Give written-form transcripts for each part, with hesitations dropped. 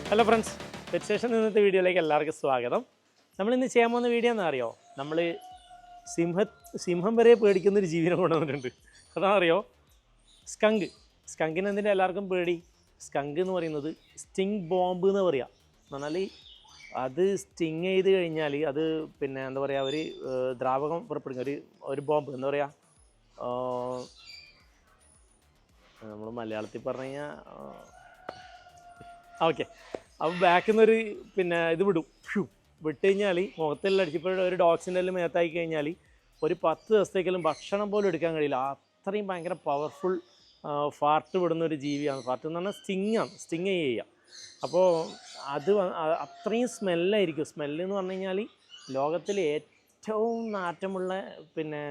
Hello friends, pet station ഇന്നത്തെ വീഡിയോയിലേക്ക് എല്ലാവർക്കും സ്വാഗതം. നമ്മളിന്ന് ചെയ്യാൻ പോകുന്ന വീഡിയോ എന്താ അറിയോ? നമ്മൾ സിംഹം വരെ പേടിക്കുന്നൊരു ജീവിനെ കൊണ്ടുവന്നിട്ടുണ്ട്. അതാണെന്നറിയോ? സ്കങ്കിന് എന്തിനാ എല്ലാവർക്കും പേടി? സ്കങ്ക് എന്ന് പറയുന്നത് സ്റ്റിങ് ബോംബ് എന്ന് പറയുക. എന്ന് പറഞ്ഞാൽ അത് സ്റ്റിങ് ചെയ്ത് കഴിഞ്ഞാൽ അത് പിന്നെ എന്താ പറയുക, ഒരു ദ്രാവകം പുറപ്പെടുന്ന ഒരു ബോംബ്. എന്താ പറയുക, നമ്മൾ മലയാളത്തിൽ പറഞ്ഞു കഴിഞ്ഞാൽ ഓക്കെ. അപ്പോൾ ബാക്കിൽ നിന്നൊരു പിന്നെ ഇത് വിടും. വിട്ട് കഴിഞ്ഞാൽ മുഖത്തെല്ലാം അടിച്ചപ്പോൾ ഒരു ഡോഗ്സിൻ്റെ എല്ലാം മേത്തായി കഴിഞ്ഞാൽ ഒരു 10 ദിവസത്തേക്കെല്ലാം ഭക്ഷണം പോലും എടുക്കാൻ കഴിയില്ല. അത്രയും ഭയങ്കര പവർഫുൾ ഫാർട്ട് വിടുന്ന ഒരു ജീവിയാണ്. ഫാർട്ട് എന്ന് പറഞ്ഞാൽ സ്റ്റിങ് ചെയ്യുക. അപ്പോൾ അത് അത്രയും സ്മെല്ലായിരിക്കും. സ്മെല്ലെന്ന് പറഞ്ഞു കഴിഞ്ഞാൽ ലോകത്തിൽ ഏറ്റവും നാറ്റമുള്ള പിന്നെ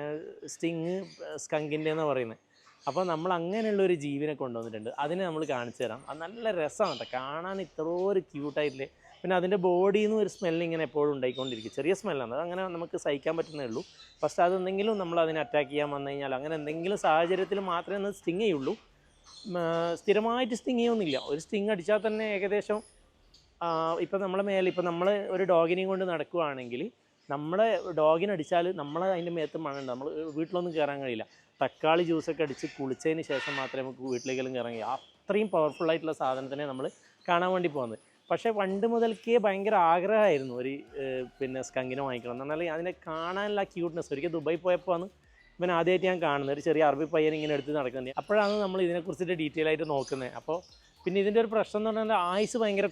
സ്കങ്കിൻ്റെ എന്ന് പറയുന്നത്. അപ്പോൾ നമ്മൾ അങ്ങനെയുള്ളൊരു ജീവിനെ കൊണ്ടുവന്നിട്ടുണ്ട്. അതിനെ നമ്മൾ കാണിച്ചു തരാം. അത് നല്ല രസമാണ് കേട്ടോ കാണാൻ, ഇത്ര ഒരു ക്യൂട്ടായിട്ടില്ലേ. പിന്നെ അതിൻ്റെ ബോഡിയിൽ നിന്ന് ഒരു സ്മെല്ല് ഇങ്ങനെ എപ്പോഴും ഉണ്ടായിക്കൊണ്ടിരിക്കും. ചെറിയ സ്മെല്ലാണ്, അത് അങ്ങനെ നമുക്ക് സഹിക്കാൻ പറ്റുന്നേ ഉള്ളൂ. പക്ഷേ അതെന്തെങ്കിലും നമ്മൾ അതിനെ അറ്റാക്ക് ചെയ്യാൻ വന്നു കഴിഞ്ഞാൽ അങ്ങനെ എന്തെങ്കിലും സാഹചര്യത്തിൽ മാത്രമേ അത് സ്റ്റിങ് ചെയ്യുള്ളൂ. സ്ഥിരമായിട്ട് സ്റ്റിങ് ചെയ്യൊന്നുമില്ല. ഒരു സ്റ്റിങ് അടിച്ചാൽ തന്നെ ഏകദേശം ഇപ്പം നമ്മളെ മേലെ, ഇപ്പം നമ്മൾ ഒരു ഡോഗിനെയും കൊണ്ട് നടക്കുകയാണെങ്കിൽ നമ്മളെ ഡോഗിനടിച്ചാൽ നമ്മളെ അതിൻ്റെ മേത്ത് മണുണ്ട്. നമ്മൾ വീട്ടിലൊന്നും കയറാൻ കഴിയില്ല. തക്കാളി ജ്യൂസൊക്കെ അടിച്ച് കുളിച്ചതിന് ശേഷം മാത്രമേ നമുക്ക് വീട്ടിലേക്കെല്ലാം കയറാൻ കഴിയും. അത്രയും പവർഫുള്ളായിട്ടുള്ള സാധനത്തിനെ നമ്മൾ കാണാൻ വേണ്ടി പോകുന്നത്. പക്ഷേ പണ്ട് മുതൽക്കേ ഭയങ്കര ആഗ്രഹമായിരുന്നു ഒരു പിന്നെ സ്കങ്കിനെ വാങ്ങിക്കണം എന്ന് പറഞ്ഞാൽ അതിനെ കാണാനുള്ള ക്യൂട്ട്നെസ്. ഒരിക്കൽ ദുബായി പോയപ്പോൾ ഇവൻ ആദ്യമായിട്ട് ഞാൻ കാണുന്നത്. ഒരു ചെറിയ അറബി പയ്യൻ ഇങ്ങനെ എടുത്ത് നടക്കുന്നത്. അപ്പോഴാണ് നമ്മൾ ഇതിനെക്കുറിച്ചിട്ട് ഡീറ്റെയിൽ ആയിട്ട് നോക്കുന്നത്. അപ്പോൾ പിന്നെ ഇതിൻ്റെ ഒരു പ്രശ്നം എന്ന് പറഞ്ഞാൽ ആയുസ് ഭയങ്കര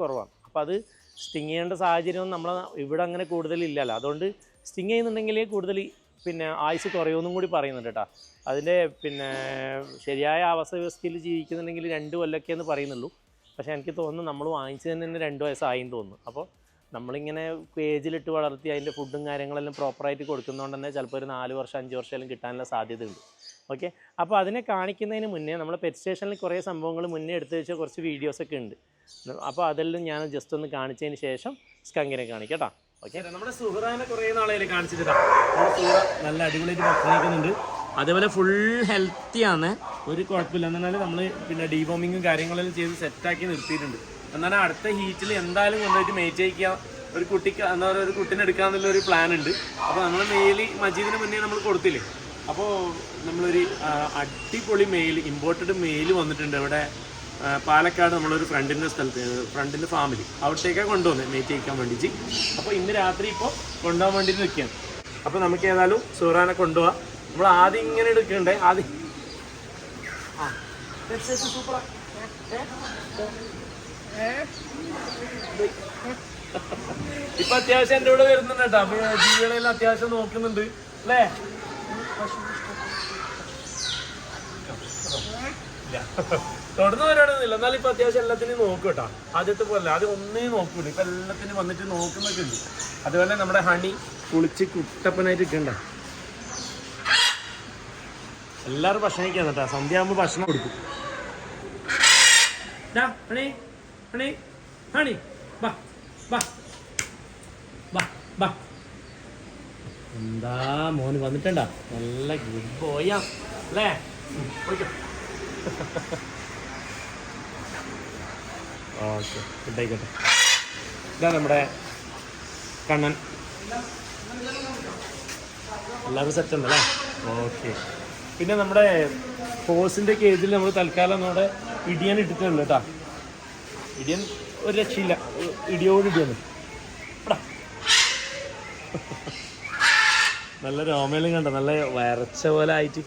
കുറവാണ്. അപ്പോൾ അത് സ്റ്റിങ് ചെയ്യേണ്ട സാഹചര്യം നമ്മൾ ഇവിടെ അങ്ങനെ കൂടുതലില്ലല്ലോ. അതുകൊണ്ട് സ്റ്റിങ് ചെയ്യുന്നുണ്ടെങ്കിൽ കൂടുതൽ പിന്നെ ആയുസ് കുറയുമെന്നും കൂടി പറയുന്നുണ്ട് കേട്ടോ. അതിൻ്റെ പിന്നെ ശരിയായ ആവാസ വ്യവസ്ഥയിൽ ജീവിക്കുന്നുണ്ടെങ്കിൽ 2 കൊല്ലമൊക്കെയെന്ന് പറയുന്നുള്ളൂ. പക്ഷേ എനിക്ക് തോന്നുന്നു നമ്മൾ വാങ്ങിച്ചതിന് തന്നെ 2 വയസ്സായെന്ന് തോന്നുന്നു. അപ്പോൾ നമ്മളിങ്ങനെ കേജിലിട്ട് വളർത്തി അതിൻ്റെ ഫുഡും കാര്യങ്ങളെല്ലാം പ്രോപ്പറായിട്ട് കൊടുക്കുന്നതുകൊണ്ട് തന്നെ ചിലപ്പോൾ ഒരു 4 വർഷം 5 വർഷമെല്ലാം കിട്ടാനുള്ള സാധ്യതയുണ്ട്. ഓക്കെ. അപ്പോൾ അതിനെ കാണിക്കുന്നതിന് മുന്നേ നമ്മൾ പെറ്റ് സ്റ്റേഷനിൽ കുറേ സംഭവങ്ങൾ മുന്നേ എടുത്ത് വെച്ച കുറച്ച് വീഡിയോസൊക്കെ ഉണ്ട്. അപ്പോൾ അതെല്ലാം ഞാൻ ജസ്റ്റ് ഒന്ന് കാണിച്ചതിന് ശേഷം സ്കങ്കിനെ കാണിക്കാം കേട്ടോ. ഓക്കെ. നമ്മുടെ സുഹറാനെ കുറേ നാളെ കാണിച്ചിട്ടാണ്. നമ്മുടെ സുഹറ നല്ല അടിപൊളിയായിട്ട് ഭക്ഷണം കഴിക്കുന്നുണ്ട്. അതേപോലെ ഫുൾ ഹെൽത്തിയാണ്, ഒരു കുഴപ്പമില്ല. എന്നാൽ നമ്മൾ പിന്നെ ഡീവോമിങ്ങും കാര്യങ്ങളെല്ലാം ചെയ്ത് സെറ്റാക്കി നിർത്തിയിട്ടുണ്ട്. എന്നാൽ അടുത്ത ഹീറ്റിൽ എന്തായാലും കൊണ്ടുപോയിട്ട് മേറ്റ് ചെയ്യിക്കുക, ഒരു കുട്ടിക്ക് എന്താ പറയുക, ഒരു കുട്ടീനെ എടുക്കാമെന്നുള്ള ഒരു പ്ലാൻ ഉണ്ട്. അപ്പോൾ നമ്മൾ മജീദിന് മുന്നേ നമ്മൾ കൊടുത്തില്ലേ. അപ്പോൾ നമ്മളൊരു അടിപൊളി ഇമ്പോർട്ടഡ് മെയിൽ വന്നിട്ടുണ്ട്. ഇവിടെ പാലക്കാട് നമ്മളൊരു ഫ്രണ്ടിൻ്റെ ഫാമിലി അവിടത്തേക്കാണ് കൊണ്ടുവന്നത് മേറ്റ് ചെയ്യിക്കാൻ വേണ്ടിയിട്ട്. അപ്പോൾ ഇന്ന് രാത്രി ഇപ്പോൾ കൊണ്ടുപോകാൻ വേണ്ടിയിട്ട് നിൽക്കുകയാണ്. അപ്പോൾ നമുക്ക് ഏതായാലും സുഹറാനെ കൊണ്ടുപോകാം. നമ്മൾ ആദ്യം ഇങ്ങനെ എടുക്കണ്ടേ, ആദ്യം സൂപ്പറാ. ഇപ്പൊ അത്യാവശ്യം എൻ്റെ കൂടെ വരുന്നുണ്ട് കേട്ടോ. അപ്പൊ ജീവികളെല്ലാം അത്യാവശ്യം നോക്കുന്നുണ്ട് അല്ലേ? തുടർന്ന് വരാണെന്നില്ല, എന്നാലും ഇപ്പൊ അത്യാവശ്യം എല്ലാത്തിനും നോക്കും കേട്ടോ. ആദ്യത്തെ പോലെ ആദ്യം ഒന്നേ നോക്കൂല, ഇപ്പൊ എല്ലാത്തിനും വന്നിട്ട് നോക്കുന്നൊക്കെ ഉണ്ട്. അതുപോലെ നമ്മുടെ ഹണി കുളിച്ച് കുട്ടപ്പനായിട്ട് ഇരിക്കണ്ട. എല്ലാവരും ഭക്ഷണം കഴിക്കാൻ കേട്ടോ. സന്ധ്യ ആകുമ്പോൾ ഭക്ഷണം കൊടുക്കും. ഹണി ഹണി ഹണി ബാ ബാ ബാ ബാ. എന്താ മോന് വന്നിട്ടുണ്ടാ? നല്ല ഗുഡ് ബോയാ അല്ലേ? ഓക്കെ ഫുഡായിക്കോട്ടെ. ഇതാ നമ്മുടെ കണ്ണൻ. എല്ലാവരും സെറ്റ് ഉണ്ടല്ലേ? ഓക്കെ. പിന്നെ നമ്മുടെ ഹോസിൻ്റെ കേജിൽ നമ്മൾ തൽക്കാലം നമ്മുടെ ഇടിയൻ ഇട്ടിട്ടുണ്ട് കേട്ടോ. ഇടിയൻ ഒരു രക്ഷയില്ല, ഇടിയാണ്. നല്ല രോമയിലും കണ്ട, നല്ല വരച്ച പോലെ ആയിട്ട്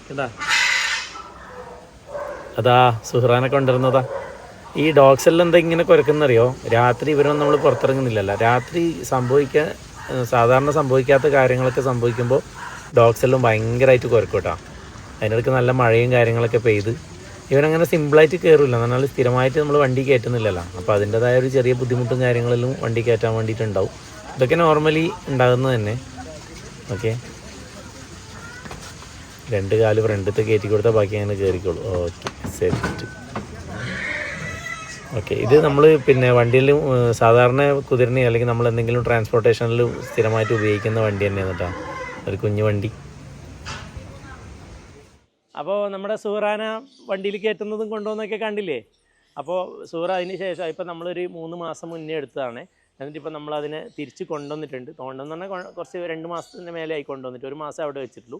കേട്ടാ. അതാ സുഹറാനെ കൊണ്ടുവരുന്നതാ. ഈ ഡോഗ്സ് എല്ലാം എന്താ ഇങ്ങനെ കുരക്കുന്നറിയോ? രാത്രി ഇവരൊന്നും നമ്മൾ പുറത്തിറങ്ങുന്നില്ലല്ലോ. രാത്രി സാധാരണ സംഭവിക്കാത്ത കാര്യങ്ങളൊക്കെ സംഭവിക്കുമ്പോൾ ഡോഗ്സ് എല്ലാം ഭയങ്കരമായിട്ട് കുരക്കും കേട്ടോ. അതിനിടയ്ക്ക് നല്ല മഴയും കാര്യങ്ങളൊക്കെ പെയ്ത് ഇവനങ്ങനെ സിമ്പിളായിട്ട് കയറില്ല. എന്നാൽ സ്ഥിരമായിട്ട് നമ്മൾ വണ്ടി കയറ്റുന്നില്ലല്ലോ. അപ്പോൾ അതിൻ്റെതായ ഒരു ചെറിയ ബുദ്ധിമുട്ടും കാര്യങ്ങളെല്ലാം വണ്ടി കയറ്റാൻ വേണ്ടിയിട്ടുണ്ടാവും. ഇതൊക്കെ നോർമലി ഉണ്ടാകുന്നത് തന്നെ. ഓക്കെ. 2 കാല് ഫ്രണ്ടത്തെ കയറ്റി കൊടുത്താൽ ബാക്കി അങ്ങനെ കയറിക്കോളൂ. Okay set. ഓക്കെ. ഇത് നമ്മൾ പിന്നെ വണ്ടിയിൽ സാധാരണ കുതിരനെ അല്ലെങ്കിൽ നമ്മൾ എന്തെങ്കിലും ട്രാൻസ്പോർട്ടേഷനിൽ സ്ഥിരമായിട്ട് ഉപയോഗിക്കുന്ന വണ്ടി തന്നെയാണ് കേട്ടോ. ഒരു കുഞ്ഞു വണ്ടി. അപ്പോൾ നമ്മുടെ സുഹറാന വണ്ടിയിൽ കയറ്റുന്നതും കൊണ്ടുപോകുന്നതൊക്കെ കണ്ടില്ലേ? അപ്പോൾ സൂറ അതിന് ശേഷം ഇപ്പം നമ്മളൊരു 3 മാസം മുന്നേ എടുത്തതാണ്. എന്നിട്ടിപ്പോൾ നമ്മളതിനെ തിരിച്ച് കൊണ്ടുവന്നിട്ടുണ്ട്. കൊണ്ടുവന്ന് പറഞ്ഞാൽ കുറച്ച് 2 മാസത്തിൻ്റെ മേലെ ആയി കൊണ്ടുവന്നിട്ട്, 1 മാസം അവിടെ വെച്ചിട്ടുള്ളൂ.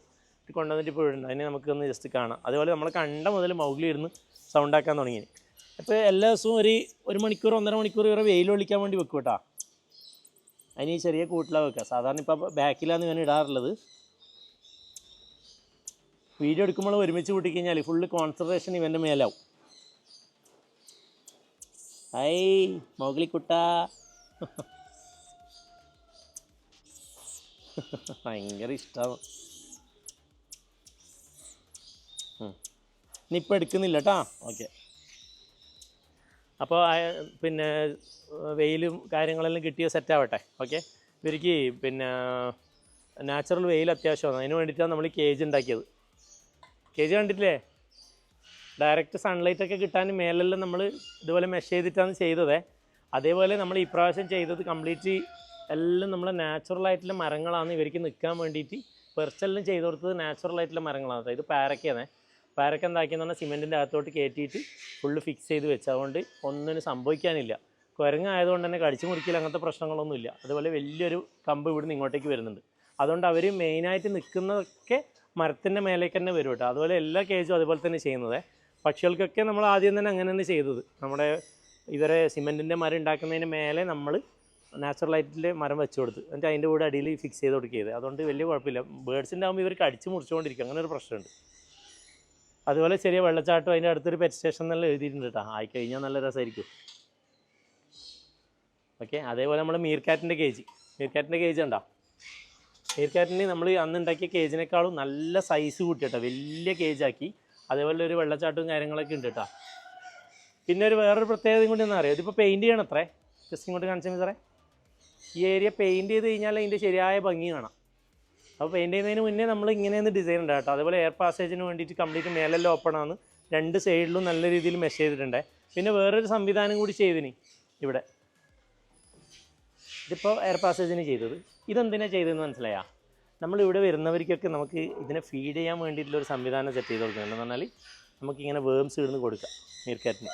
കൊണ്ടുവന്നിട്ട് ഇപ്പോൾ ഇടുന്നുണ്ട്. അതിനെ നമുക്കൊന്ന് ജസ്റ്റ് കാണാം. അതുപോലെ നമ്മൾ കണ്ട മുതൽ മൗഗ്ലി ഇരുന്ന് സൗണ്ടാക്കാൻ തുടങ്ങി. അപ്പോൾ എല്ലാ ദിവസവും ഒരു മണിക്കൂർ 1.5 മണിക്കൂർ വരെ വെയിൽ ഒളിക്കാൻ വേണ്ടി വെക്കും കേട്ടോ. അതിന് ഈ ചെറിയ കൂട്ടിലാണ് വെക്കുക. സാധാരണ ഇപ്പോൾ ബാക്കിലാണ് ഇവൻ ഇടാറുള്ളത്. വീഡിയോ എടുക്കുമ്പോൾ ഒരുമിച്ച് കൂട്ടിക്കഴിഞ്ഞാൽ ഫുള്ള് കോൺസെൻട്രേഷൻ ഇവൻ്റെ മേലാവും. ഐ മൗഗ്ലിക്കുട്ടാ ഭയങ്കര ഇഷ്ടമാണ്. ഇനിയിപ്പോൾ എടുക്കുന്നില്ല കേട്ടോ. ഓക്കെ. അപ്പോൾ പിന്നെ വെയിലും കാര്യങ്ങളെല്ലാം കിട്ടിയ സെറ്റാവട്ടെ. ഓക്കെ. ഇവർക്ക് പിന്നെ നാച്ചുറൽ വെയിൽ അത്യാവശ്യമാണ്. അതിന് വേണ്ടിയിട്ടാണ് നമ്മൾ കേജ് ഉണ്ടാക്കിയത്. കേജ് കണ്ടിട്ടില്ലേ? ഡയറക്റ്റ് സൺലൈറ്റൊക്കെ കിട്ടാൻ മേലെല്ലാം നമ്മൾ ഇതുപോലെ മെഷ് ചെയ്തിട്ടാണ് ചെയ്തത്. അതേപോലെ നമ്മൾ ഈ പ്രാവശ്യം ചെയ്തത് കംപ്ലീറ്റ് എല്ലാം നമ്മൾ നാച്ചുറലായിട്ടുള്ള മരങ്ങളാണ് ഇവർക്ക് നിൽക്കാൻ വേണ്ടിയിട്ട്. പെർച്ചെല്ലാം ചെയ്ത് കൊടുത്തത് നാച്ചുറലായിട്ടുള്ള മരങ്ങളാണ്. ഇത് പാരക്കയാണ്. പാരക്ക എന്താക്കിയെന്ന് പറഞ്ഞാൽ സിമെൻറ്റിൻ്റെ അകത്തോട്ട് കയറ്റിയിട്ട് ഫുള്ള് ഫിക്സ് ചെയ്ത് വെച്ച്. അതുകൊണ്ട് ഒന്നിനും സംഭവിക്കാനില്ല. കുരങ്ങായതുകൊണ്ട് തന്നെ കടിച്ചു മുറിക്കില്ല, അങ്ങനത്തെ പ്രശ്നങ്ങളൊന്നുമില്ല. അതുപോലെ വലിയൊരു കമ്പ് ഇവിടുന്ന് ഇങ്ങോട്ടേക്ക് വരുന്നുണ്ട്. അതുകൊണ്ട് അവർ മെയിനായിട്ട് നിൽക്കുന്നതൊക്കെ മരത്തിൻ്റെ മേലേക്ക് തന്നെ വരും കേട്ടോ. അതുപോലെ എല്ലാ കേജും അതുപോലെ തന്നെ ചെയ്യുന്നത്. പക്ഷികൾക്കൊക്കെ നമ്മൾ ആദ്യം തന്നെ അങ്ങനെ തന്നെ ചെയ്തത്. നമ്മുടെ ഇവരെ സിമെൻറ്റിൻ്റെ മരം ഉണ്ടാക്കുന്നതിന് മേലെ നമ്മൾ നാച്ചുറലായിട്ടുള്ള മരം വെച്ച് കൊടുത്ത്, എന്നിട്ട് അതിൻ്റെ കൂടെ അടിയിൽ ഫിക്സ് ചെയ്ത് കൊടുക്കുകയത്. അതുകൊണ്ട് വലിയ കുഴപ്പമില്ല. ബേഡ്സിൻ്റെ ആകുമ്പോൾ ഇവർ കടിച്ച് മുറിച്ചുകൊണ്ടിരിക്കും, അങ്ങനെ ഒരു പ്രശ്നമുണ്ട്. അതുപോലെ ചെറിയ വെള്ളച്ചാട്ടം അതിൻ്റെ അടുത്തൊരു പെറ്റ് സ്റ്റേഷൻ എന്നെല്ലാം എഴുതിയിട്ടുണ്ട് കേട്ടോ. ആയിക്കഴിഞ്ഞാൽ നല്ല രസമായിരിക്കും. ഓക്കെ. അതേപോലെ നമ്മൾ മീർക്കാറ്റിൻ്റെ കേജ് ഉണ്ടോ? മീർക്കാറ്റിന് നമ്മൾ അന്ന് ഉണ്ടാക്കിയ കേജിനേക്കാളും നല്ല സൈസ് കൂട്ടി കേട്ടോ, വലിയ കേജാക്കി. അതേപോലെ ഒരു വെള്ളച്ചാട്ടവും കാര്യങ്ങളൊക്കെ ഉണ്ട് കേട്ടോ. പിന്നെ വേറൊരു പ്രത്യേകതയും കൂടി എന്താ അറിയാം, ഇതിപ്പോൾ പെയിൻറ്റ് ചെയ്യണം അത്രേ. ജസ്റ്റ് ഇങ്ങോട്ട് കാണിച്ചാൽ സാറേ, ഈ ഏരിയ പെയിൻറ്റ് ചെയ്ത് കഴിഞ്ഞാൽ അതിൻ്റെ ശരിയായ ഭംഗി കാണാം. അപ്പോൾ പെയിൻറ്റ് ചെയ്യുന്നതിന് മുന്നേ നമ്മൾ ഇങ്ങനെയൊന്ന് ഡിസൈൻ ഉണ്ട് കേട്ടോ. അതേപോലെ എയർ പാസേജിന് വേണ്ടിയിട്ട് കംപ്ലീറ്റ് മേലെല്ലാം ഓപ്പണാണ്. 2 സൈഡിലും നല്ല രീതിയിൽ മെഷ് ചെയ്തിട്ടുണ്ട്. പിന്നെ വേറൊരു സംവിധാനം കൂടി ചെയ്തിനി ഇവിടെ. ഇതിപ്പോൾ എയർ പാസേജിന് ചെയ്തത്. ഇതെന്തിനാണ് ചെയ്തതെന്ന് മനസ്സിലായാ? നമ്മളിവിടെ വരുന്നവർക്കൊക്കെ നമുക്ക് ഇതിനെ ഫീഡ് ചെയ്യാൻ വേണ്ടിയിട്ടുള്ളൊരു സംവിധാനം സെറ്റ് ചെയ്ത് കൊടുക്കുന്നുണ്ടെന്ന് പറഞ്ഞാൽ നമുക്കിങ്ങനെ വേംസ് ഇടുന്ന് കൊടുക്കാം മീർക്കാറ്റിന്.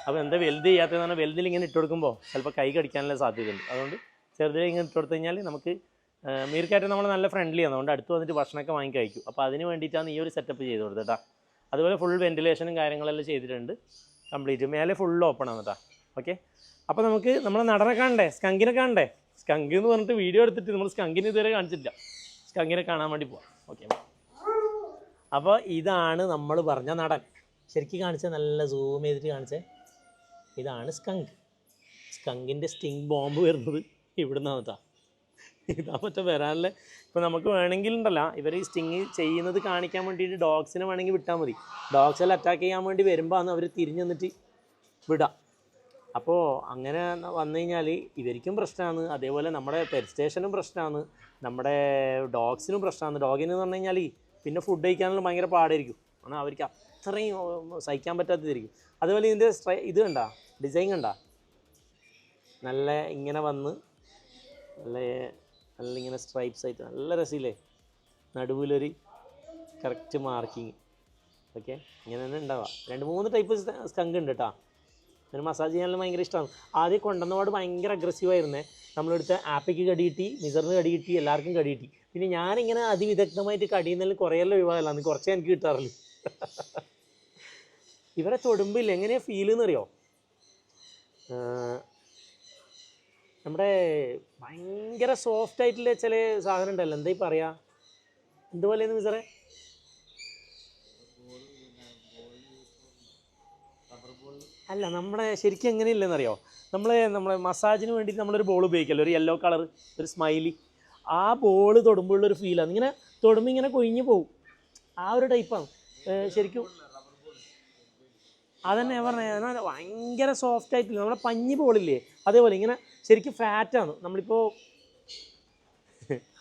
അപ്പോൾ എന്താ വെൽഡ് ചെയ്യാത്തതെന്ന് പറഞ്ഞാൽ വെൽഡിൽ ഇങ്ങനെ ഇട്ട് കൊടുക്കുമ്പോൾ ചിലപ്പോൾ കൈ കടിക്കാനുള്ള സാധ്യതയുണ്ട്. അതുകൊണ്ട് ചെറുതിൽ ഇങ്ങനെ ഇട്ട് കൊടുത്തു കഴിഞ്ഞാൽ നമുക്ക് മീർക്കാറ്റ് നമ്മൾ നല്ല ഫ്രണ്ട്ലിയാണ്. അതുകൊണ്ട് അടുത്ത് വന്നിട്ട് ഭക്ഷണമൊക്കെ വാങ്ങി കഴിക്കും. അപ്പോൾ അതിന് വേണ്ടിയിട്ടാണ് ഈ ഒരു സെറ്റപ്പ് ചെയ്ത് കൊടുത്തത് കേട്ടോ. അതുപോലെ ഫുൾ വെൻറ്റിലേഷനും കാര്യങ്ങളെല്ലാം ചെയ്തിട്ടുണ്ട്. കംപ്ലീറ്റ് മേലെ ഫുൾ ഓപ്പൺ ആണ് കേട്ടോ. ഓക്കെ. അപ്പോൾ നമുക്ക് നമ്മളെ നടനെ കാണണ്ടേ, സ്കങ്കിനെ കാണണ്ടേ? സ്കങ്ക് എന്ന് പറഞ്ഞിട്ട് വീഡിയോ എടുത്തിട്ട് നമ്മൾ സ്കങ്കിനെ ഇതുവരെ കാണിച്ചിട്ടില്ല. സ്കങ്കിനെ കാണാൻ വേണ്ടി പോവാം. ഓക്കെ. അപ്പോൾ ഇതാണ് നമ്മൾ പറഞ്ഞ നടൻ. ശരിക്കും കാണിച്ചാൽ നല്ല സൂം ചെയ്തിട്ട് കാണിച്ചേ. ഇതാണ് സ്കങ്ക്. സ്കങ്കിൻ്റെ സ്റ്റിങ് ബോംബ് വരുന്നത് ഇവിടെ നിന്നാണ് കേട്ടോ. ഇതാ മറ്റേ വരാനല്ലേ. ഇപ്പോൾ നമുക്ക് വേണമെങ്കിലുണ്ടല്ല ഇവർ ഈ സ്റ്റിങ് ചെയ്യുന്നത് കാണിക്കാൻ വേണ്ടിയിട്ട് ഡോഗ്സിനെ വേണമെങ്കിൽ വിട്ടാൽ മതി. ഡോഗ്സെല്ലാം അറ്റാക്ക് ചെയ്യാൻ വേണ്ടി വരുമ്പോഴാണ് അവർ തിരിഞ്ഞു നിന്നിട്ട് വിടാം. അപ്പോൾ അങ്ങനെ വന്നു കഴിഞ്ഞാൽ ഇവർക്കും പ്രശ്നമാണ്. അതേപോലെ നമ്മുടെ പെറ്റ് സ്റ്റേഷനും പ്രശ്നമാണ്, നമ്മുടെ ഡോഗ്സിനും പ്രശ്നമാണ്. ഡോഗിനെന്ന് പറഞ്ഞു കഴിഞ്ഞാൽ പിന്നെ ഫുഡ് കഴിക്കാനുള്ള ഭയങ്കര പാടായിരിക്കും. കാരണം അവർക്ക് അത്രയും സഹിക്കാൻ പറ്റാത്തതായിരിക്കും. അതുപോലെ ഇതിൻ്റെ ഇത് കണ്ട ഡിസൈൻ കണ്ട, നല്ല ഇങ്ങനെ വന്ന് നല്ല ഇങ്ങനെ സ്ട്രൈപ്സ് ആയിട്ട് നല്ല രസമില്ലേ? നടുവിലൊരു കറക്റ്റ് മാർക്കിങ്. ഓക്കെ. ഇങ്ങനെ തന്നെ ഉണ്ടാവുക. 2-3 ടൈപ്പ് സ്കങ്ക് ഉണ്ട് കേട്ടോ. അതിന് മസാജ് ചെയ്യാനുള്ള ഭയങ്കര ഇഷ്ടമാണ്. ആദ്യം കൊണ്ടുവന്നപാട് ഭയങ്കര അഗ്രസീവായിരുന്നേ. നമ്മളെടുത്ത ആപ്പയ്ക്ക് കടി കിട്ടി, മിസറിന് കടി കിട്ടി, എല്ലാവർക്കും കടി കിട്ടി. പിന്നെ ഞാനിങ്ങനെ അതിവിദഗ്ധമായിട്ട് കടിയുന്നതിൽ കുറേയെല്ലാം വിവാദമല്ല, അന്ന് കുറച്ചേ എനിക്ക് കിട്ടാറുള്ളൂ. ഇവരെ തൊടുമ്പില്ല എങ്ങനെയാണ് ഫീൽ എന്നറിയോ? നമ്മുടെ ഭയങ്കര സോഫ്റ്റ് ആയിട്ടുള്ള ചില സാധനം ഉണ്ടല്ലോ, എന്താ ഈ പറയാ, എന്തുപോലെയെന്ന് മിസറേ? അല്ല, നമ്മുടെ ശരിക്കും എങ്ങനെയില്ലെന്നറിയോ, നമ്മളെ മസാജിന് വേണ്ടിയിട്ട് നമ്മളൊരു ബോൾ ഉപയോഗിക്കല്ലോ, ഒരു യെല്ലോ കളർ, ഒരു സ്മൈലി. ആ ബോൾ തൊടുമ്പോഴുള്ളൊരു ഫീലാണ്. ഇങ്ങനെ തൊടുമ്പോൾ ഇങ്ങനെ കൊഴിഞ്ഞു പോകും. ആ ഒരു ടൈപ്പാണ് ശരിക്കും. അതന്നെ ഞാൻ പറഞ്ഞത്, ഭയങ്കര സോഫ്റ്റ് ആയിട്ടില്ല. നമ്മുടെ പഞ്ഞി ബോളില്ലേ അതേപോലെ ഇങ്ങനെ ശരിക്കും ഫാറ്റാണ്. നമ്മളിപ്പോൾ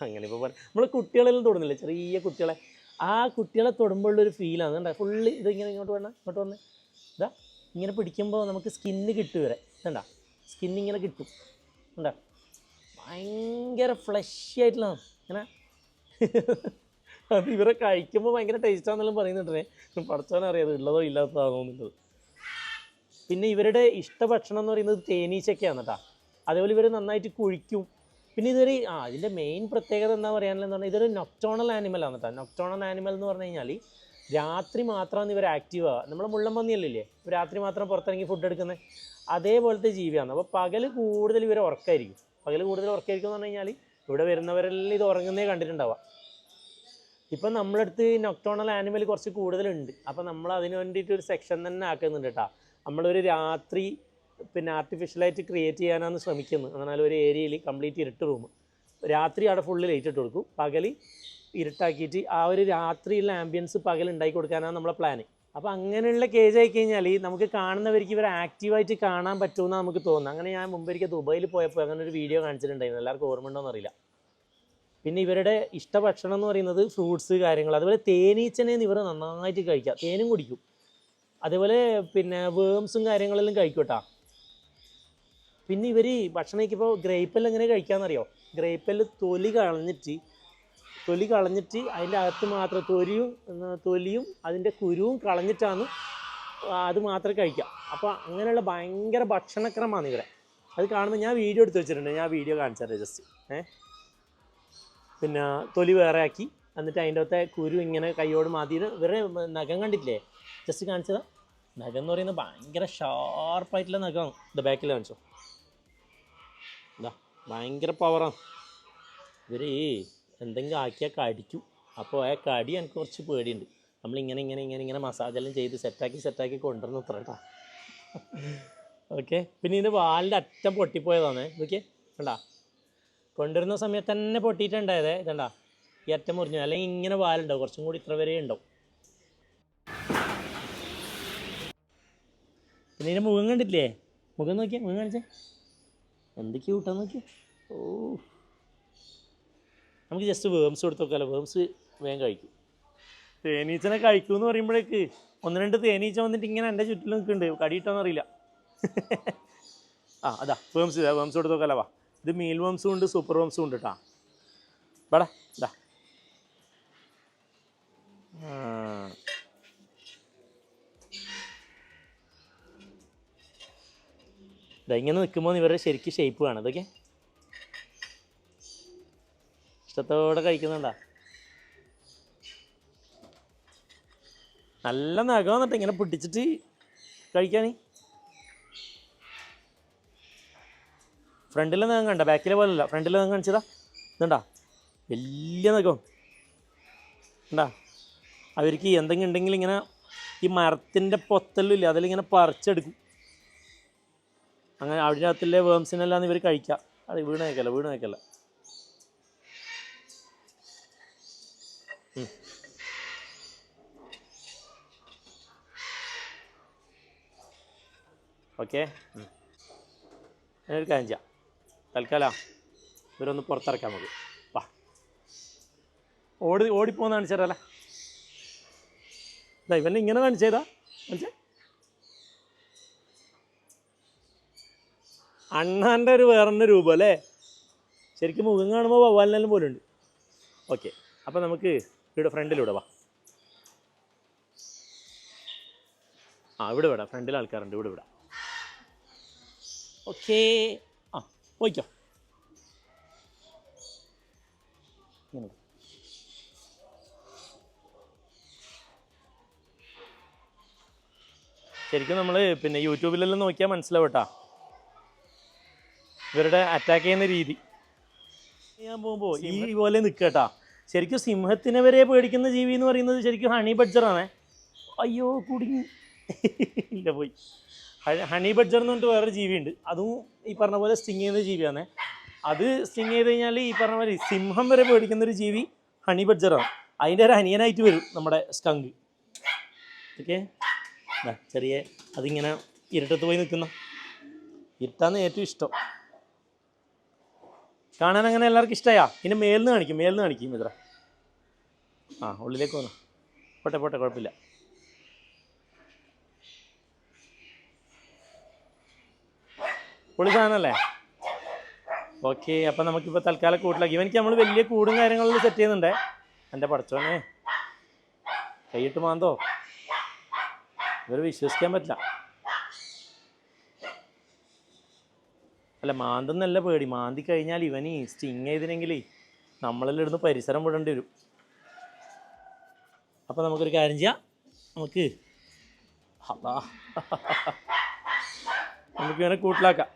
അങ്ങനെ ഇപ്പോൾ പറയാം, നമ്മൾ കുട്ടികളെല്ലാം തൊടുന്നില്ലേ, ചെറിയ കുട്ടികളെ, ആ കുട്ടികളെ തൊടുമ്പോഴുള്ളൊരു ഫീലാണ്. കണ്ടോ ഫുള്ള് ഇതിങ്ങനെ ഇങ്ങോട്ട് വന്നേ ഇതാ ഇങ്ങനെ പിടിക്കുമ്പോൾ നമുക്ക് സ്കിന്ന് കിട്ടും വരെ. കണ്ടോ സ്കിന്നിങ്ങനെ കിട്ടും. കണ്ടോ ഭയങ്കര ഫ്ലഷി ആയിട്ടുള്ളതാണ് ഇങ്ങനെ. അത് ഇവരെ കഴിക്കുമ്പോൾ ഭയങ്കര ടേസ്റ്റാണെന്നെല്ലാം പറയുന്നുണ്ടേ. പഠിച്ചവനറിയാം അത് ഉള്ളതോ ഇല്ലാത്തതാണോ എന്നുള്ളത്. പിന്നെ ഇവരുടെ ഇഷ്ടഭക്ഷണം എന്ന് പറയുന്നത് തേനീച്ചയൊക്കെയാണ് കേട്ടോ. അതേപോലെ ഇവർ നന്നായിട്ട് കുഴിക്കും. പിന്നെ ഇതൊരു ഇതിൻ്റെ മെയിൻ പ്രത്യേകത എന്താ പറയാനുള്ളതെന്ന് പറഞ്ഞാൽ ഇതൊരു നൊക്ടോണൽ ആനിമലാണ് കേട്ടോ. നൊക്ടോണൽ ആനിമൽ എന്ന് പറഞ്ഞു കഴിഞ്ഞാൽ രാത്രി മാത്രമാണ് ഇവർ ആക്റ്റീവ് ആവുക. നമ്മൾ മുള്ളൻപന്നിയല്ലേ രാത്രി മാത്രം പുറത്തിറങ്ങി ഫുഡ് എടുക്കുന്നത്, അതേപോലത്തെ ജീവിയാണ്. അപ്പോൾ പകൽ കൂടുതൽ ഇവർ ഉറക്കമായിരിക്കും. പകൽ കൂടുതൽ ഉറക്കമായിരിക്കും എന്ന് പറഞ്ഞു കഴിഞ്ഞാൽ ഇവിടെ വരുന്നവരെല്ലാം ഇത് ഉറങ്ങുന്നേ കണ്ടിട്ടുണ്ടാവുക. ഇപ്പം നമ്മളടുത്ത് നൊക്ടോണൽ ആനിമൽ കുറച്ച് കൂടുതലുണ്ട്. അപ്പോൾ നമ്മൾ അതിന് വേണ്ടിയിട്ട് ഒരു സെക്ഷൻ തന്നെ ആക്കുന്നുണ്ട് കേട്ടോ. നമ്മളൊരു രാത്രി പിന്നെ ആർട്ടിഫിഷ്യലായിട്ട് ക്രിയേറ്റ് ചെയ്യാനാണ് ശ്രമിക്കുന്നത്. എന്നാൽ ഒരു ഏരിയയിൽ കംപ്ലീറ്റ് ഇരുട്ട് റൂം, രാത്രി അവിടെ ഫുള്ള് ലൈറ്റ് ഇട്ട് കൊടുക്കും, പകൽ ഇരുട്ടാക്കിയിട്ട് ആ ഒരു രാത്രിയുള്ള ആംബിയൻസ് പകൽ ഉണ്ടാക്കി കൊടുക്കാനാണ് നമ്മളെ പ്ലാന്. അപ്പോൾ അങ്ങനെയുള്ള കേജ് ആയി കഴിഞ്ഞാൽ നമുക്ക് കാണുന്നവർക്ക് ഇവർ ആക്റ്റീവായിട്ട് കാണാൻ പറ്റുമെന്നാണ് നമുക്ക് തോന്നുന്നത്. അങ്ങനെ ഞാൻ മുമ്പൊരിക്കൽ ദുബായിൽ പോയപ്പോൾ അങ്ങനെ ഒരു വീഡിയോ കാണിച്ചിട്ടുണ്ടായിരുന്നു, എല്ലാവർക്കും ഓർമ്മ ഉണ്ടോയെന്ന് അറിയില്ല. പിന്നെ ഇവരുടെ ഇഷ്ടഭക്ഷണം എന്ന് പറയുന്നത് ഫ്രൂട്ട്സ് കാര്യങ്ങൾ, അതുപോലെ തേനീച്ചനെ ഇവർ നന്നായിട്ട് കഴിക്കുക, തേനും കുടിക്കും. അതേപോലെ പിന്നെ വേംസും കാര്യങ്ങളെല്ലാം കഴിക്കും കേട്ടോ. പിന്നെ ഇവർ ഭക്ഷണം കഴിക്കുമ്പോൾ ഗ്രേപ്പെല്ലാം എങ്ങനെ കഴിക്കാമെന്നറിയോ? ഗ്രേപ്പെല്ലാം തൊലി കളഞ്ഞിട്ട് അതിൻ്റെ അകത്ത് മാത്രം തൊലിയും അതിൻ്റെ കുരുവും കളഞ്ഞിട്ടാണ് അത് മാത്രമേ കഴിക്കുക. അപ്പോൾ അങ്ങനെയുള്ള ഭയങ്കര ഭക്ഷണക്രമമാണ് ഇവരെ. അത് കാണുമ്പോൾ ഞാൻ വീഡിയോ എടുത്ത് വെച്ചിട്ടുണ്ട്, ഞാൻ വീഡിയോ കാണിച്ചാൽ ജസ്റ്റ് പിന്നെ തൊലി വേറെ ആക്കി എന്നിട്ട് അതിൻ്റെ അകത്തെ കുരു ഇങ്ങനെ കൈയോട് മാതിരി ഇവരെ നഖം കണ്ടിട്ടില്ലേ? ജസ്റ്റ് കാണിച്ചതാ. നഖം എന്ന് പറയുന്നത് ഭയങ്കര ഷാർപ്പായിട്ടുള്ള നഖമാണ്. ഇത് ബാക്കിൽ കാണിച്ചോ, ഇതാ ഭയങ്കര പവറാണ്. ഇവർ എന്തെങ്കിലും ആക്കിയാൽ കടിക്കും. അപ്പോൾ ആ കടി എനിക്ക് കുറച്ച് പേടിയുണ്ട്. നമ്മളിങ്ങനെ മസാജെല്ലാം ചെയ്ത് സെറ്റാക്കി കൊണ്ടുവരണം അത്ര കേട്ടോ. ഓക്കെ. പിന്നെ ഇതിൻ്റെ വാലിൻ്റെ അറ്റം പൊട്ടിപ്പോയതാണ്. ഇതൊക്കെ കണ്ടാ, കൊണ്ടുവരുന്ന സമയത്ത് തന്നെ പൊട്ടിയിട്ടുണ്ടായതേ. ഇതണ്ടാ, ഈ അറ്റം മുറിഞ്ഞു. അല്ലെങ്കിൽ ഇങ്ങനെ വാലുണ്ടാവും, കുറച്ചും കൂടി ഇത്ര വരെ ഉണ്ടാവും. പിന്നെ ഇതിൻ്റെ മുഖം കണ്ടിട്ടില്ലേ? മുഖം നോക്കിയേ, മുഖം കാണിച്ചേ, എന്ത് ക്യൂട്ടാന്ന് നോക്കിയേ. ഓ, നമുക്ക് ജസ്റ്റ് വേംസ് കൊടുത്ത് നോക്കാമല്ലോ. വേംസ് വേഗം കഴിക്കും. തേനീച്ചനെ കഴിക്കും എന്ന് പറയുമ്പോഴേക്ക് 1-2 തേനീച്ച വന്നിട്ട് ഇങ്ങനെ എൻ്റെ ചുറ്റിലും നിൽക്കുന്നുണ്ട്. കടിയിട്ടോന്ന് അറിയില്ല. അതാ വേംസ് കൊടുത്ത് നോക്കാമല്ലോ. വാ, ഇത് മീൽ വേംസും ഉണ്ട്, സൂപ്പർ വേംസും ഉണ്ട് കേട്ടോ. വേടാ ഇതാ. ഇങ്ങനെ നിൽക്കുമ്പോൾ ഇവരുടെ ശരിക്കും ഷേപ്പ് കാണും. ഇതൊക്കെ ഇഷ്ടത്തോടെ കഴിക്കുന്നുണ്ടാ. നല്ല നഖം വന്നിട്ട് ഇങ്ങനെ പിടിച്ചിട്ട് കഴിക്കാൻ. ഫ്രണ്ടിലെ നഖം കണ്ട, ബാക്കിലെ പോലല്ല, ഫ്രണ്ടിലെ നഖം കാണിച്ചതാ. ഇതുണ്ടാ വലിയ നഖം ഉണ്ടാ. അവർക്ക് എന്തെങ്കിലും ഉണ്ടെങ്കിൽ ഇങ്ങനെ ഈ മരത്തിൻ്റെ പൊത്തലില്ല, അതിലിങ്ങനെ പറിച്ചെടുക്കും. അങ്ങനെ അതിനകത്തുള്ള വേംസിനെല്ലാം ഇവർ കഴിക്കാം. അത് വീണ് വയ്ക്കല്ല. ഓക്കെ. ഞാനൊരു കാര്യം ചെയ്യാം, തൽക്കാലം ഇവരൊന്ന് പുറത്തിറക്കാം നമുക്ക്. വാ, ഓടിപ്പോന്ന് കാണിച്ചാലേ. ഇതാ ഇവനെ ഇങ്ങനെ കാണിച്ചേതാ, കാണിച്ചേ. അണ്ണാൻ്റെ ഒരു വേറെ രൂപം അല്ലേ? ശരിക്കും മുഖം കാണുമ്പോൾ വവ്വാലിനെല്ലാം പോലെ ഉണ്ട്. ഓക്കെ, അപ്പം നമുക്ക് ഇവിടെ ഫ്രണ്ടിലൂടെ വാ. ഇവിടെ വിടാം, ഫ്രണ്ടിൽ ആൾക്കാരുണ്ട്, ഇവിടെ വിടാം. ഓക്കേ, പോയിക്കോ. ശരിക്കും നമ്മൾ പിന്നെ യൂട്യൂബിലെല്ലാം നോക്കിയാൽ മനസ്സിലാവും കേട്ടോ ഇവരുടെ അറ്റാക്ക് ചെയ്യുന്ന രീതി. ചെയ്യാൻ പോകുമ്പോൾ ഈ പോലെ നിൽക്കുക കേട്ടോ. ശരിക്കും സിംഹത്തിനെ വരെ പേടിക്കുന്ന ജീവി എന്ന് പറയുന്നത് ശരിക്കും ഹണി ബഡ്ജറാണേ. അയ്യോ കുടുങ്ങി, ഇല്ല പോയി. ഹണി ബഡ്ജർ എന്ന് പറഞ്ഞിട്ട് വേറൊരു ജീവിയുണ്ട്, അതും ഈ പറഞ്ഞ പോലെ സ്റ്റിങ് ചെയ്യുന്ന ജീവിയാണ്. അത് സ്റ്റിങ് ചെയ്ത് കഴിഞ്ഞാൽ ഈ പറഞ്ഞ പോലെ സിംഹം വരെ പേടിക്കുന്നൊരു ജീവി ഹണി ബഡ്ജറാണ്. അതിൻ്റെ ഒരു അനിയനായിട്ട് വരും നമ്മുടെ സ്കങ്ക്. ഓക്കെ, ചെറിയ അതിങ്ങനെ ഇരുട്ടത്ത് പോയി നിൽക്കുന്ന, ഇരുട്ടാന്ന് ഏറ്റവും ഇഷ്ടം കാണാൻ. അങ്ങനെ എല്ലാവർക്കും ഇഷ്ടമായാ? പിന്നെ മേലിന്ന് കാണിക്കും ഇത്ര. ഉള്ളിലേക്ക് വന്നു, പോട്ടെ കുഴപ്പമില്ല. പൊളി സാധനമല്ലേ? ഓക്കെ, അപ്പം നമുക്കിപ്പോൾ തൽക്കാലം കൂട്ടിലാക്കി. ഇവനിക്ക് നമ്മൾ വലിയ കൂടും കാര്യങ്ങളിൽ സെറ്റ് ചെയ്യുന്നുണ്ടേ. എൻ്റെ പടച്ചോനെ, കൈയിട്ട് മാന്തോ, ഇവർ വിശ്വസിക്കാൻ പറ്റില്ല. അല്ല മാന്തെന്നല്ല പേടി, മാന്തി കഴിഞ്ഞാൽ ഇവന് സ്റ്റിങ് ചെയ്തിനെങ്കിൽ നമ്മളെല്ലാം ഇടുന്ന് പരിസരം വിടേണ്ടി വരും. അപ്പോൾ നമുക്കൊരു കാര്യം ചെയ്യാം, നമുക്ക് അതാ നമുക്ക് ഇവനെ കൂട്ടിലാക്കാം.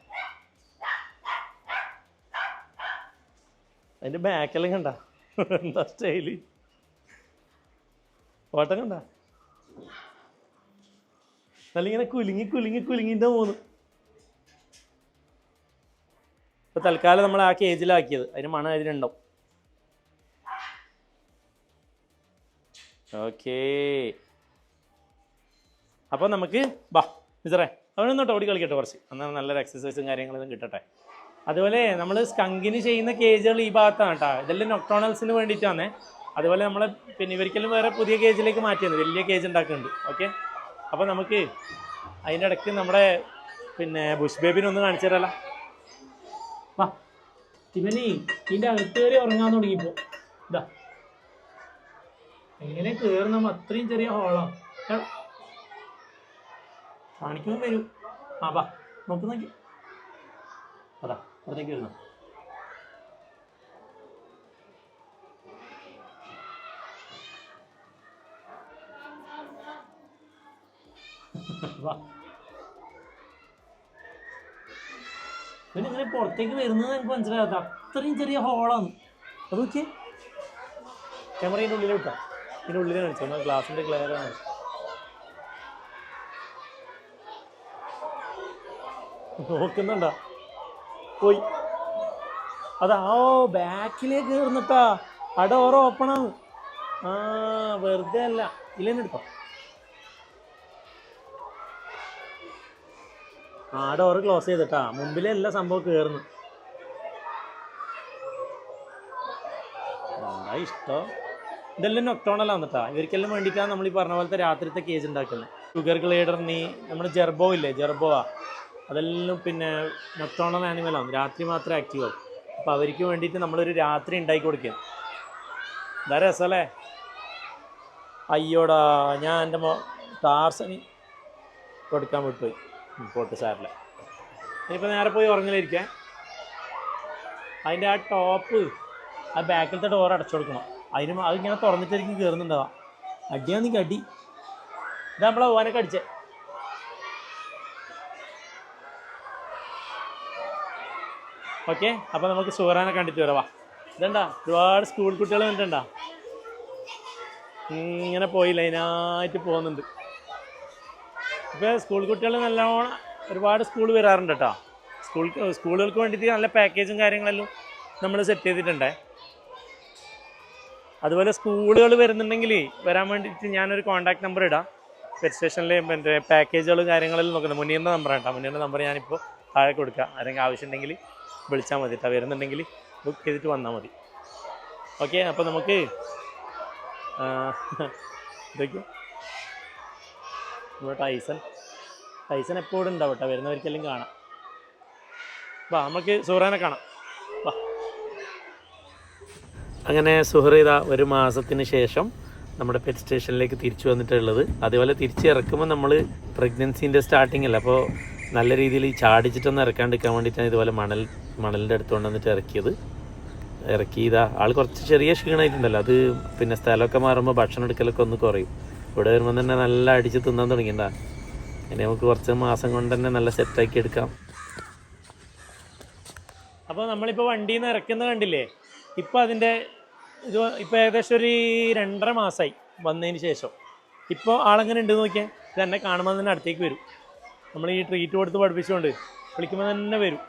അതിൻ്റെ ബാക്കെല്ലാം കണ്ട എന്താ സ്റ്റൈല്, ഓട്ടം കണ്ട, നല്ല ഇങ്ങനെ കുലുങ്ങി കുലുങ്ങി കുലുങ്ങിൻ്റെ പോകുന്നു. ഇപ്പം തൽക്കാലം നമ്മൾ ആ കേജിലാക്കിയത്, അതിന് മണം അതിനുണ്ടാവും. ഓക്കേ, അപ്പോൾ നമുക്ക് ബാ മിസറേ അവനൊന്നോട്ട് ഓടി കളിക്കട്ടെ കുറച്ച്, എന്നാൽ നല്ലൊരു എക്സസൈസും കാര്യങ്ങളൊന്നും കിട്ടട്ടെ. അതുപോലെ നമ്മൾ സ്കങ്കിന് ചെയ്യുന്ന കേജുകൾ ഈ ഭാഗത്താണ് കേട്ടോ, ഇതെല്ലാം നൊക്ടോണൽസിന് വേണ്ടിയിട്ടാണ്. അതുപോലെ നമ്മൾ പിന്നെ ഇവർക്കെല്ലാം വേറെ പുതിയ കേജിലേക്ക് മാറ്റിയത്, വലിയ കേജ് ഉണ്ടാക്കുന്നുണ്ട്. ഓക്കെ, അപ്പോൾ നമുക്ക് അതിൻ്റെ ഇടയ്ക്ക് നമ്മുടെ പിന്നെ ബുഷ് ബേബിനൊന്ന് കാണിച്ചു തരാമല്ലോ. വാ, ഇവന് ഇതിൻ്റെ അകത്ത് കയറി ഉറങ്ങാൻ തുടങ്ങിയപ്പോൾ ഇതാ എങ്ങനെ കയറുന്ന അത്രയും ചെറിയ ഹോളാണ്, കാണിക്കുമ്പോൾ വരും. ആ വാ നോക്കി അതാ പുറത്തേക്ക് വരുന്നു. വാ, പിന്നെ ഇങ്ങനെ പുറത്തേക്ക് വരുന്നത് എനിക്ക് മനസ്സിലാകാത്ത അത്രയും ചെറിയ ഹോളാണ്. അത് നോക്കിയേ, ക്യാമറ ഇതിൻ്റെ ഉള്ളിൽ വിട്ടാ, ഇതിൻ്റെ ഉള്ളിൽ കാണിച്ചു, എന്നാൽ ഗ്ലാസിൻ്റെ ക്ലിയറാണ്. നോക്കുന്നുണ്ടാ പോയി, അതാ ഓ ബാക്കിലേക്ക് കയറുന്നിട്ടാ, ആ ഡോർ ഓപ്പണാണ്. ആ വെറുതെ അല്ല, ഇല്ലെന്നെ എടുത്തോ. ആ ഡോറ് ക്ലോസ് ചെയ്തിട്ടാ, മുമ്പിലെ എല്ലാ സംഭവം കയറുന്നു. എന്താ ഇഷ്ടം, ഇതെല്ലാം നൊക്ടോണലാണ് കേട്ടോ, ഇവർക്കെല്ലാം വേണ്ടിയിട്ടാണ് നമ്മൾ ഈ പറഞ്ഞ പോലത്തെ രാത്രിത്തെ കേജ് ഉണ്ടാക്കുന്നത്. ഷുഗർ ഗ്ലൈഡറിന് നമ്മുടെ ജെർബോ ഇല്ലേ, ജെർബോവാ, അതെല്ലാം പിന്നെ നൊക്ടോണൽ ആനിമലാണ്, രാത്രി മാത്രമേ ആക്റ്റീവ് ആവും. അപ്പോൾ അവർക്ക് വേണ്ടിയിട്ട് നമ്മളൊരു രാത്രി ഉണ്ടാക്കി കൊടുക്കുക. എന്താ രസമല്ലേ. അയ്യോടാ, ഞാൻ എൻ്റെ ടാർസന് കൊടുക്കാൻ വിട്ടുപോയി, പോട്ട് സാറില്ല. ഇനിയിപ്പോൾ നേരെ പോയി ഉറങ്ങലിരിക്കാൻ. അതിൻ്റെ ആ ടോപ്പ്, ആ ബാക്കിലത്തെ ഡോർ അടച്ചു കൊടുക്കണം. അതിങ്ങനെ തുറന്നിട്ടായിരിക്കും കയറുന്നുണ്ടാവാം. അടിയാണെങ്കിൽ അടി, ഇത് നമ്മളെ ഓനൊക്കെ അടിച്ചേ. ഓക്കെ, അപ്പോൾ നമുക്ക് സുഹറാനെ കണ്ടിട്ട് വരാം. വാ, ഇതെന്താ ഒരുപാട് സ്കൂൾ കുട്ടികൾ കണ്ടിട്ടുണ്ടാ, ഇങ്ങനെ പോയി ലൈനായിട്ട് പോകുന്നുണ്ട്. ഇപ്പോൾ സ്കൂൾ കുട്ടികൾ നല്ലോണം ഒരുപാട് സ്കൂൾ വരാറുണ്ട് കേട്ടോ. സ്കൂളുകൾക്ക് വേണ്ടിയിട്ട് നല്ല പാക്കേജും കാര്യങ്ങളെല്ലാം നമ്മൾ സെറ്റ് ചെയ്തിട്ടുണ്ടേ. അതുപോലെ സ്കൂളുകൾ വരുന്നുണ്ടെങ്കിൽ വരാൻ വേണ്ടിയിട്ട് ഞാനൊരു കോൺടാക്ട് നമ്പർ ഇടാം. പെറ്റ് സ്റ്റേഷനിൽ മറ്റേ പാക്കേജുകളും കാര്യങ്ങളെല്ലാം നോക്കുന്നത് മുനീറിൻ്റെ നമ്പറാണ് കേട്ടോ. മുനീറിൻ്റെ നമ്പർ ഞാനിപ്പോൾ താഴെ കൊടുക്കുക, ആരെങ്കിലും ആവശ്യമുണ്ടെങ്കിൽ വിളിച്ചാൽ മതി കേട്ടോ. വരുന്നുണ്ടെങ്കിൽ ബുക്ക് ചെയ്തിട്ട് വന്നാൽ മതി. ഓക്കെ, അപ്പോൾ നമുക്ക് ഇതൊക്കെ ഇവിടെ ടൈസൺ എപ്പോഴും ഉണ്ടാവും കേട്ടോ, വരുന്നവർക്കെല്ലാം കാണാം. വാ, നമുക്ക് സുഹറാനെ കാണാം. വാ, അങ്ങനെ സുഹൃത ഒരു മാസത്തിന് ശേഷം നമ്മുടെ പെറ്റ് സ്റ്റേഷനിലേക്ക് തിരിച്ചു വന്നിട്ടുള്ളത്. അതേപോലെ തിരിച്ച് ഇറക്കുമ്പോൾ നമ്മൾ പ്രഗ്നൻസിൻ്റെ സ്റ്റാർട്ടിങ് അല്ല, അപ്പോൾ നല്ല രീതിയിൽ ഈ ചാടിച്ചിട്ടൊന്നും ഇറക്കാണ്ടിരിക്കാൻ വേണ്ടിയിട്ടാണ് ഇതുപോലെ മണലിൻ്റെ അടുത്ത് കൊണ്ടുവന്നിട്ട് ഇറക്കി ഇതാ. ആൾ കുറച്ച് ചെറിയ ക്ഷീണമായിട്ടുണ്ടല്ലോ, അത് പിന്നെ സ്ഥലമൊക്കെ മാറുമ്പോൾ ഭക്ഷണം എടുക്കലൊക്കെ ഒന്ന് കുറയും. ഇവിടെ വരുമ്പോൾ തന്നെ നല്ല അടിച്ച് തിന്നാൻ തുടങ്ങിയണ്ട. ഇനി നമുക്ക് കുറച്ച് മാസം കൊണ്ട് തന്നെ നല്ല സെറ്റാക്കി എടുക്കാം. അപ്പോൾ നമ്മളിപ്പോൾ വണ്ടിയിൽ നിന്ന് ഇറക്കുന്ന കണ്ടില്ലേ, ഇപ്പോൾ അതിൻ്റെ ഇപ്പോൾ ഏകദേശം ഒരു 2.5 മാസമായി വന്നതിന് ശേഷം. ഇപ്പോൾ ആളെങ്ങനെ ഉണ്ട് നോക്കിയാൽ, ഇത് എന്നെ കാണുമ്പോൾ തന്നെ അടുത്തേക്ക് വരും. നമ്മൾ ഈ ട്രീറ്റ് കൊടുത്ത് പഠിപ്പിച്ചുകൊണ്ട് വിളിക്കുമ്പോൾ തന്നെ വരും.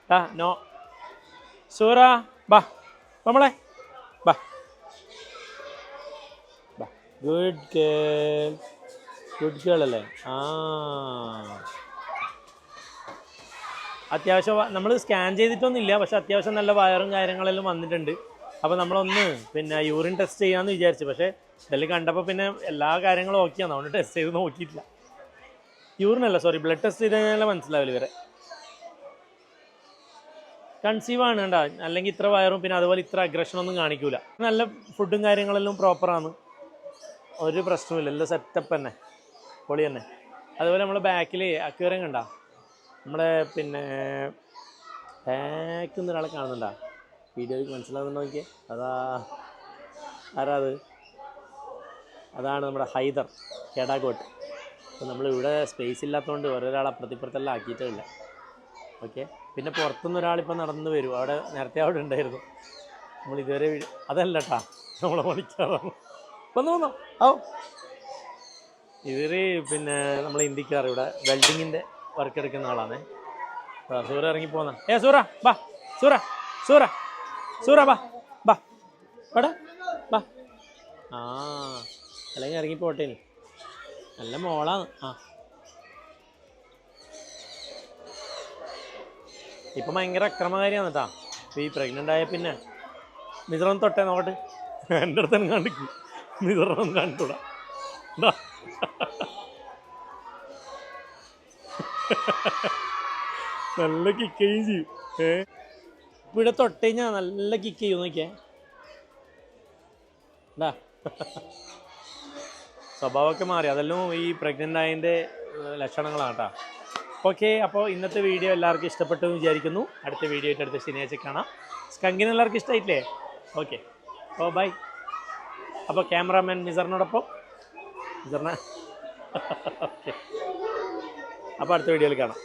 ആ നോ സൂറ ബാ, നമ്മളെ ബാ ബാ, ഗുഡ് ഗേൾ അല്ലേ. ആ അത്യാവശ്യം നമ്മൾ സ്കാൻ ചെയ്തിട്ടൊന്നുമില്ല, പക്ഷെ അത്യാവശ്യം നല്ല വയറും കാര്യങ്ങളെല്ലാം വന്നിട്ടുണ്ട്. അപ്പോൾ നമ്മളൊന്ന് പിന്നെ യൂറിൻ ടെസ്റ്റ് ചെയ്യാമെന്ന് വിചാരിച്ചു, പക്ഷേ ഇതെല്ലാം കണ്ടപ്പോൾ പിന്നെ എല്ലാ കാര്യങ്ങളും ഓക്കെയാണ്, അതുകൊണ്ട് ടെസ്റ്റ് ചെയ്ത് നോക്കിയിട്ടില്ല. യൂറിനല്ല, സോറി, ബ്ലഡ് ടെസ്റ്റ് ചെയ്ത് കഴിഞ്ഞാൽ മനസ്സിലാവില്ല ഇവരെ കൺസീവാണ് കണ്ട. അല്ലെങ്കിൽ ഇത്ര വയറും പിന്നെ അതുപോലെ ഇത്ര അഗ്രഷനൊന്നും കാണിക്കൂല. നല്ല ഫുഡും കാര്യങ്ങളെല്ലാം പ്രോപ്പറാണ്, ഒരു പ്രശ്നമില്ല, എല്ലാം സെറ്റപ്പ് തന്നെ, പൊളി തന്നെ. അതുപോലെ നമ്മൾ ബാക്കിൽ അക്വേറിയം കണ്ട, നമ്മുടെ പിന്നെ ബാക്കിൽ നിന്ന് ഒരാളെ കാണുന്നുണ്ടോ? വീഡിയോയിൽ മനസ്സിലാവുന്നുണ്ടോ നോക്കിയേ? ആരാ അത്? അതാണ് നമ്മുടെ ഹൈദർ കേടാകോട്ട്. അപ്പോൾ നമ്മളിവിടെ സ്പേസ് ഇല്ലാത്തതുകൊണ്ട് ഓരോരാൾ അപ്പുറത്തിപ്പുറത്തെല്ലാം ആക്കിയിട്ടില്ല. ഓക്കെ. പിന്നെ പുറത്തുനിന്ന് ഒരാളിപ്പോൾ നടന്നു വരും. അവിടെ നേരത്തെ അവിടെ ഉണ്ടായിരുന്നു. നമ്മൾ ഇതുവരെ അതല്ല കേട്ടാ, നമ്മളെ പണിക്കാറാണ്. വന്നോ ഓ, ഇവർ പിന്നെ നമ്മൾ ഇന്ത്യക്കാർ ഇവിടെ വെൽഡിങ്ങിൻ്റെ വർക്ക് എടുക്കുന്ന ആളാണ്. സൂറ ഇറങ്ങിപ്പോന്ന. സൂറ ബാ, സൂറ ബാ ഇവിടെ ബാ. ആ, അല്ലെങ്കിൽ ഇറങ്ങിപ്പോട്ടെ. നല്ല മോളാണ്. ഇപ്പം ഭയങ്കര അക്രമകാരിയാണ് കേട്ടോ. ഈ പ്രഗ്നൻ്റ് ആയ പിന്നെ മിസറൊന്ന് തൊട്ടേ നോക്കട്ടെ. എൻ്റെ അടുത്ത് തന്നെ കാണിക്കും. മിസറൊന്നും കണ്ടൂടാ. നല്ല കിക്കുകയും ചെയ്യും. ഇവിടെ തൊട്ട് കഴിഞ്ഞാൽ നല്ല കിക്ക് ചെയ്യും. നോക്കിയേ എന്താ സ്വഭാവമൊക്കെ മാറി. അതെല്ലാം ഈ പ്രഗ്നൻ്റ് ആയതിൻ്റെ ലക്ഷണങ്ങളാണ് കേട്ടോ. ഓക്കെ, അപ്പോൾ ഇന്നത്തെ വീഡിയോ എല്ലാവർക്കും ഇഷ്ടപ്പെട്ടു എന്ന് വിചാരിക്കുന്നു. അടുത്ത വീഡിയോ ആയിട്ട് അടുത്ത ശനിയാഴ്ച കാണാം. സ്കങ്കിന് എല്ലാവർക്കും ഇഷ്ടമായിട്ടില്ലേ? ഓക്കെ, അപ്പോൾ ബൈ. അപ്പോൾ ക്യാമറാമാൻ മിസറിനോടൊപ്പം ഓക്കെ, അപ്പോൾ അടുത്ത വീഡിയോയിൽ കാണാം.